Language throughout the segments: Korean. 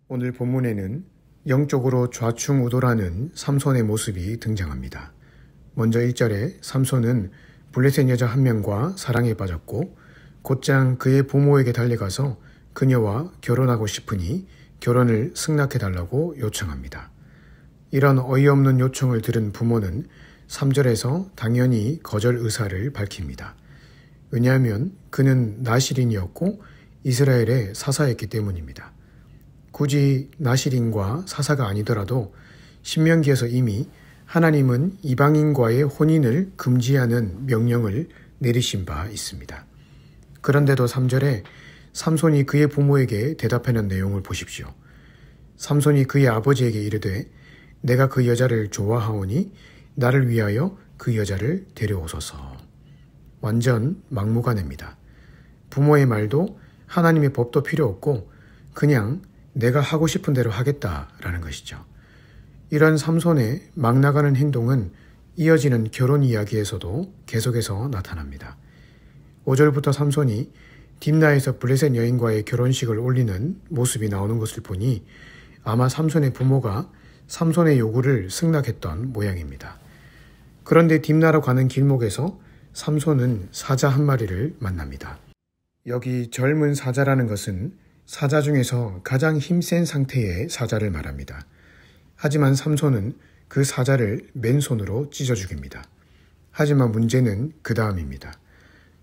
오늘 본문에는 영적으로 좌충우돌하는 삼손의 모습이 등장합니다. 먼저 1절에 삼손은 블레셋 여자 한 명과 사랑에 빠졌고 곧장 그의 부모에게 달려가서 그녀와 결혼하고 싶으니 결혼을 승낙해달라고 요청합니다. 이런 어이없는 요청을 들은 부모는 3절에서 당연히 거절 의사를 밝힙니다. 왜냐하면 그는 나실인이었고 이스라엘의 사사였기 때문입니다. 굳이 나실인과 사사가 아니더라도 신명기에서 이미 하나님은 이방인과의 혼인을 금지하는 명령을 내리신 바 있습니다. 그런데도 3절에 삼손이 그의 부모에게 대답하는 내용을 보십시오. 삼손이 그의 아버지에게 이르되 내가 그 여자를 좋아하오니 나를 위하여 그 여자를 데려오소서. 완전 막무가내입니다. 부모의 말도 하나님의 법도 필요 없고 그냥 내가 하고 싶은 대로 하겠다라는 것이죠. 이런 삼손의 막 나가는 행동은 이어지는 결혼 이야기에서도 계속해서 나타납니다. 5절부터 삼손이 딥나에서 블레셋 여인과의 결혼식을 올리는 모습이 나오는 것을 보니 아마 삼손의 부모가 삼손의 요구를 승낙했던 모양입니다. 그런데 딥나로 가는 길목에서 삼손은 사자 한 마리를 만납니다. 여기 젊은 사자라는 것은 사자 중에서 가장 힘센 상태의 사자를 말합니다. 하지만 삼손은 그 사자를 맨손으로 찢어 죽입니다. 하지만 문제는 그 다음입니다.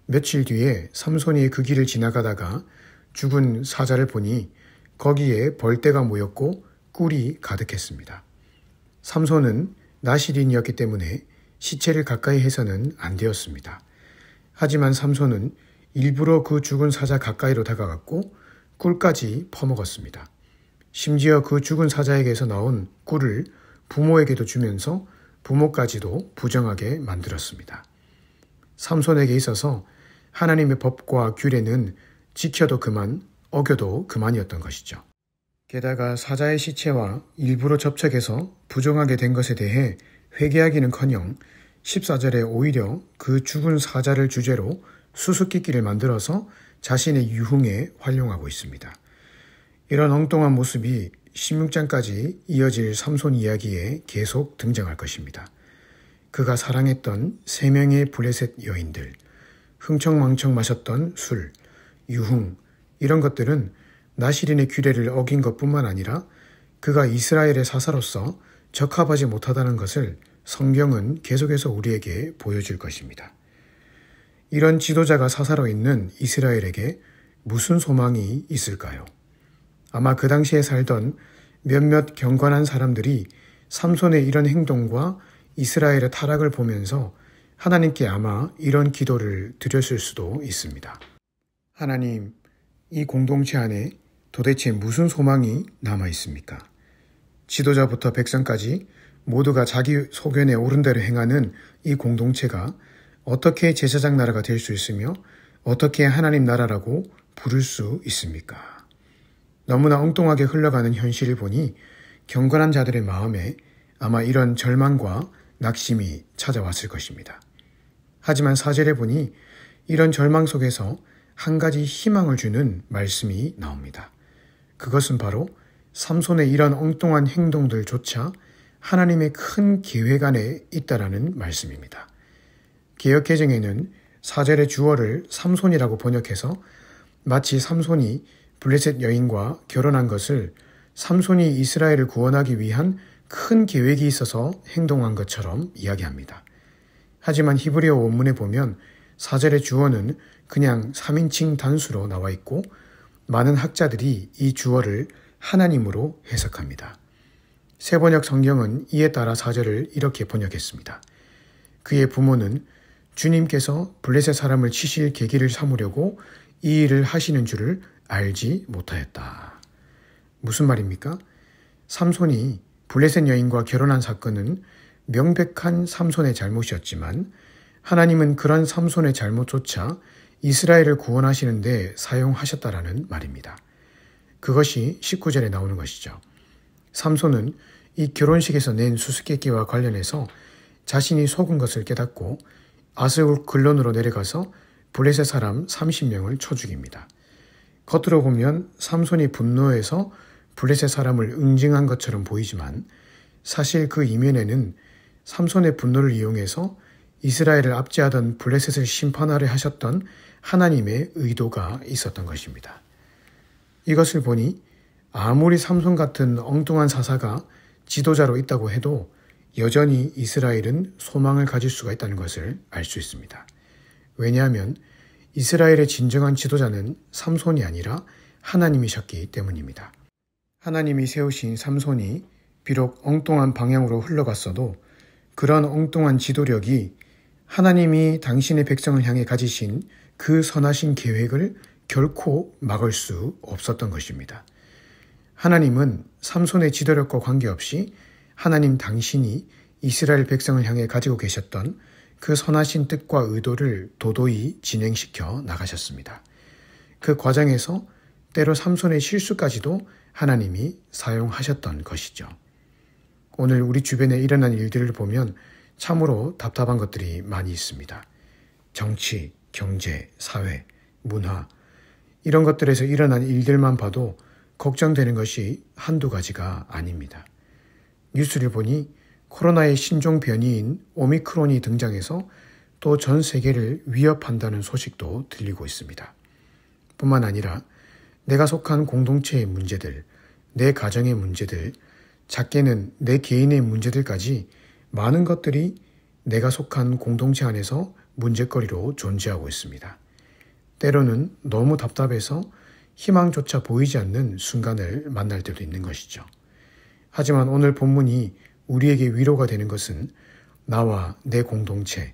며칠 뒤에 삼손이 그 길을 지나가다가 죽은 사자를 보니 거기에 벌떼가 모였고 꿀이 가득했습니다. 삼손은 나실인이었기 때문에 시체를 가까이 해서는 안 되었습니다. 하지만 삼손은 일부러 그 죽은 사자 가까이로 다가갔고 꿀까지 퍼먹었습니다. 심지어 그 죽은 사자에게서 나온 꿀을 부모에게도 주면서 부모까지도 부정하게 만들었습니다. 삼손에게 있어서 하나님의 법과 규례는 지켜도 그만, 어겨도 그만이었던 것이죠. 게다가 사자의 시체와 일부러 접촉해서 부정하게 된 것에 대해 회개하기는커녕 14절에 오히려 그 죽은 사자를 주제로 수수께끼를 만들어서 자신의 유흥에 활용하고 있습니다. 이런 엉뚱한 모습이 16장까지 이어질 삼손 이야기에 계속 등장할 것입니다. 그가 사랑했던 3명의 블레셋 여인들, 흥청망청 마셨던 술, 유흥, 이런 것들은 나실인의 규례를 어긴 것뿐만 아니라 그가 이스라엘의 사사로서 적합하지 못하다는 것을 성경은 계속해서 우리에게 보여줄 것입니다. 이런 지도자가 사사로 있는 이스라엘에게 무슨 소망이 있을까요? 아마 그 당시에 살던 몇몇 경건한 사람들이 삼손의 이런 행동과 이스라엘의 타락을 보면서 하나님께 아마 이런 기도를 드렸을 수도 있습니다. 하나님, 이 공동체 안에 도대체 무슨 소망이 남아 있습니까? 지도자부터 백성까지 모두가 자기 소견에 옳은 대로 행하는 이 공동체가 어떻게 제사장 나라가 될 수 있으며 어떻게 하나님 나라라고 부를 수 있습니까? 너무나 엉뚱하게 흘러가는 현실을 보니 경건한 자들의 마음에 아마 이런 절망과 낙심이 찾아왔을 것입니다. 하지만 4절에 보니 이런 절망 속에서 한 가지 희망을 주는 말씀이 나옵니다. 그것은 바로 삼손의 이런 엉뚱한 행동들조차 하나님의 큰 계획 안에 있다라는 말씀입니다. 개역개정에는 4절의 주어를 삼손이라고 번역해서 마치 삼손이 블레셋 여인과 결혼한 것을 삼손이 이스라엘을 구원하기 위한 큰 계획이 있어서 행동한 것처럼 이야기합니다. 하지만 히브리어 원문에 보면 4절의 주어는 그냥 3인칭 단수로 나와 있고 많은 학자들이 이 주어를 하나님으로 해석합니다. 새번역 성경은 이에 따라 4절을 이렇게 번역했습니다. 그의 부모는 주님께서 블레셋 사람을 치실 계기를 삼으려고 이 일을 하시는 줄을 알지 못하였다. 무슨 말입니까? 삼손이 블레셋 여인과 결혼한 사건은 명백한 삼손의 잘못이었지만 하나님은 그런 삼손의 잘못조차 이스라엘을 구원하시는 데 사용하셨다라는 말입니다. 그것이 19절에 나오는 것이죠. 삼손은 이 결혼식에서 낸 수수께끼와 관련해서 자신이 속은 것을 깨닫고 아스글론으로 내려가서 블레셋 사람 30명을 쳐 죽입니다. 겉으로 보면 삼손이 분노해서 블레셋 사람을 응징한 것처럼 보이지만 사실 그 이면에는 삼손의 분노를 이용해서 이스라엘을 압제하던 블레셋을 심판하려 하셨던 하나님의 의도가 있었던 것입니다. 이것을 보니 아무리 삼손 같은 엉뚱한 사사가 지도자로 있다고 해도 여전히 이스라엘은 소망을 가질 수가 있다는 것을 알 수 있습니다. 왜냐하면 이스라엘의 진정한 지도자는 삼손이 아니라 하나님이셨기 때문입니다. 하나님이 세우신 삼손이 비록 엉뚱한 방향으로 흘러갔어도 그런 엉뚱한 지도력이 하나님이 당신의 백성을 향해 가지신 그 선하신 계획을 결코 막을 수 없었던 것입니다. 하나님은 삼손의 지도력과 관계없이 하나님 당신이 이스라엘 백성을 향해 가지고 계셨던 그 선하신 뜻과 의도를 도도히 진행시켜 나가셨습니다. 그 과정에서 때로 삼손의 실수까지도 하나님이 사용하셨던 것이죠. 오늘 우리 주변에 일어난 일들을 보면 참으로 답답한 것들이 많이 있습니다. 정치, 경제, 사회, 문화 이런 것들에서 일어난 일들만 봐도 걱정되는 것이 한두 가지가 아닙니다. 뉴스를 보니 코로나의 신종 변이인 오미크론이 등장해서 또 전 세계를 위협한다는 소식도 들리고 있습니다. 뿐만 아니라 내가 속한 공동체의 문제들, 내 가정의 문제들, 작게는 내 개인의 문제들까지 많은 것들이 내가 속한 공동체 안에서 문제거리로 존재하고 있습니다. 때로는 너무 답답해서 희망조차 보이지 않는 순간을 만날 때도 있는 것이죠. 하지만 오늘 본문이 우리에게 위로가 되는 것은 나와 내 공동체,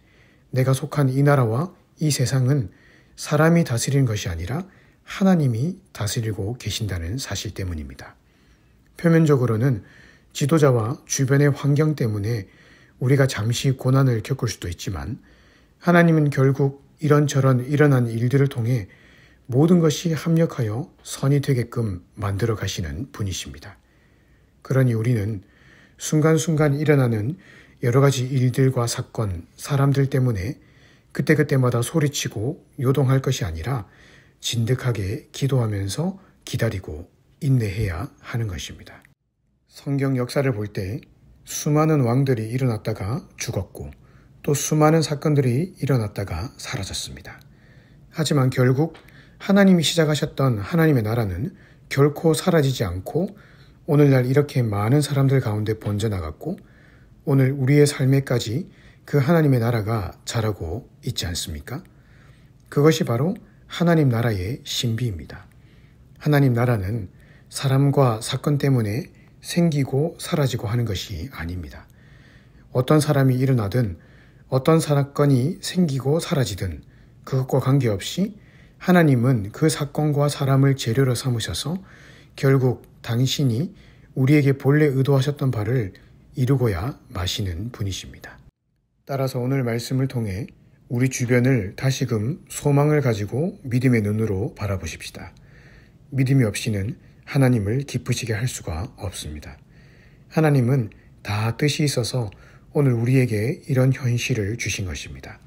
내가 속한 이 나라와 이 세상은 사람이 다스리는 것이 아니라 하나님이 다스리고 계신다는 사실 때문입니다. 표면적으로는 지도자와 주변의 환경 때문에 우리가 잠시 고난을 겪을 수도 있지만 하나님은 결국 이런저런 일어난 일들을 통해 모든 것이 합력하여 선이 되게끔 만들어 가시는 분이십니다. 그러니 우리는 순간순간 일어나는 여러 가지 일들과 사건, 사람들 때문에 그때그때마다 소리치고 요동할 것이 아니라 진득하게 기도하면서 기다리고 인내해야 하는 것입니다. 성경 역사를 볼 때 수많은 왕들이 일어났다가 죽었고 또 수많은 사건들이 일어났다가 사라졌습니다. 하지만 결국 하나님이 시작하셨던 하나님의 나라는 결코 사라지지 않고 오늘날 이렇게 많은 사람들 가운데 번져나갔고 오늘 우리의 삶에까지 그 하나님의 나라가 자라고 있지 않습니까? 그것이 바로 하나님 나라의 신비입니다. 하나님 나라는 사람과 사건 때문에 생기고 사라지고 하는 것이 아닙니다. 어떤 사람이 일어나든 어떤 사건이 생기고 사라지든 그것과 관계없이 하나님은 그 사건과 사람을 재료로 삼으셔서 결국 당신이 우리에게 본래 의도하셨던 바를 이루고야 마시는 분이십니다. 따라서 오늘 말씀을 통해 우리 주변을 다시금 소망을 가지고 믿음의 눈으로 바라보십시다. 믿음이 없이는 하나님을 기쁘시게 할 수가 없습니다. 하나님은 다 뜻이 있어서 오늘 우리에게 이런 현실을 주신 것입니다.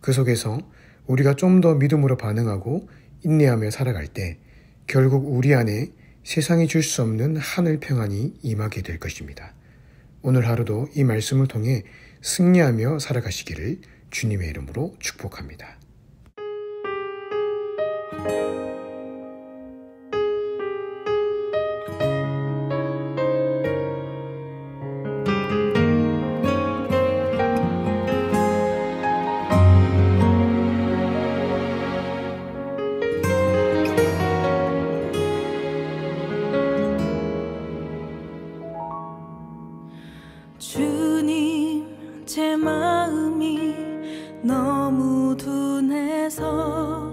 그 속에서 우리가 좀 더 믿음으로 반응하고 인내하며 살아갈 때 결국 우리 안에 세상이 줄 수 없는 하늘 평안이 임하게 될 것입니다. 오늘 하루도 이 말씀을 통해 승리하며 살아가시기를 주님의 이름으로 축복합니다. 주님, 제 마음이 너무 둔해서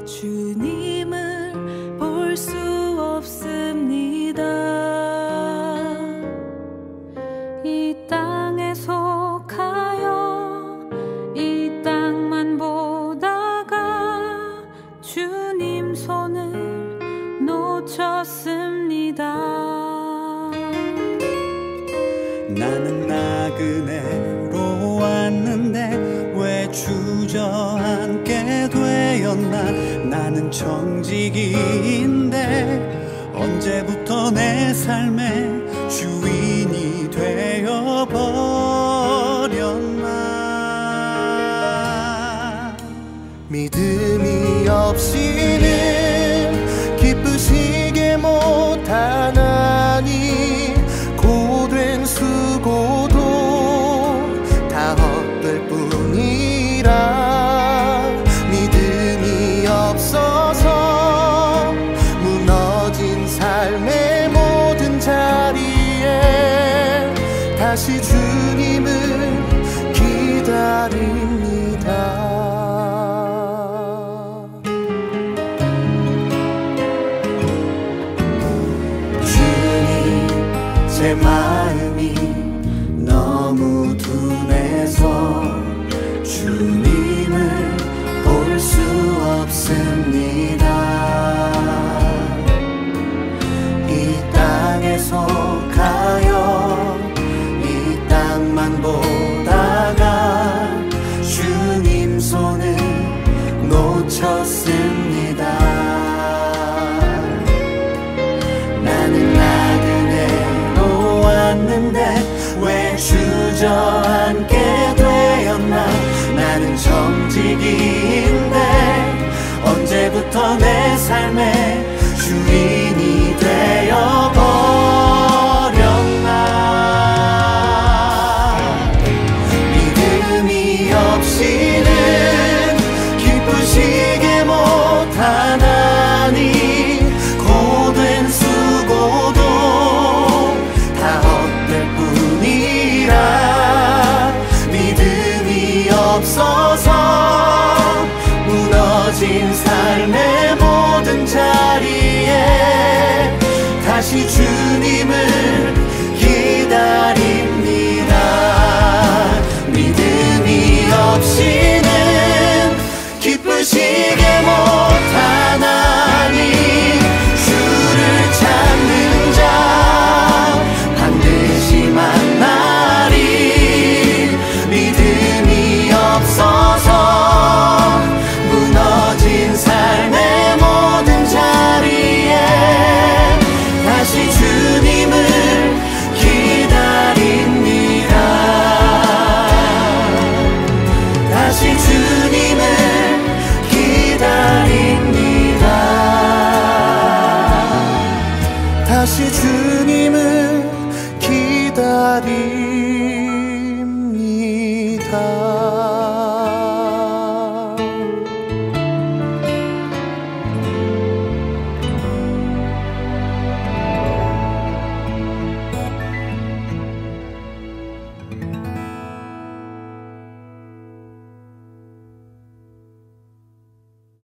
주님을 볼 수 없습니다. 이 땅에 속하여 이 땅만 보다가 주님 손을 놓쳤습니다. 나는 나그네로 왔는데 왜 주저앉게 되었나. 나는 청지기인데 언제부터 내 삶의 주인이 되어버렸나. 믿음이 없이는 기쁘시게 못하나니 고된 수고도 다 헛될 뿐이라. 믿음이 없어서 무너진 삶의 모든 자리에 다시 주님을 기다립니다. 내 마음이 너무 둔해서 주님을 볼 수 없습니다. 이 땅에 속하여 이 땅만 보다가 주님 손을 놓쳤습니다. 나는 나그네로 왔는데 왜 주저앉게 되었나. 나는 정직인데 언제부터 내 삶의 주인이 되어버렸나. 믿음이 없이는 기쁘시게 못하나니 고된 수고도 다 헛될 뿐이라. 믿음이 없어서 무너진 삶의 모든 자리에 다시 주님을 기다립니다. 믿음이 없이는 기쁘시게 못하나니 주를 찾는 자 반드시 만나리. 믿음이 없어서 무너진 삶의 모든 자리에 다시 주님을 기다립니다. 다시 주님을 기다립니다. 다시 주님을 기다립니다.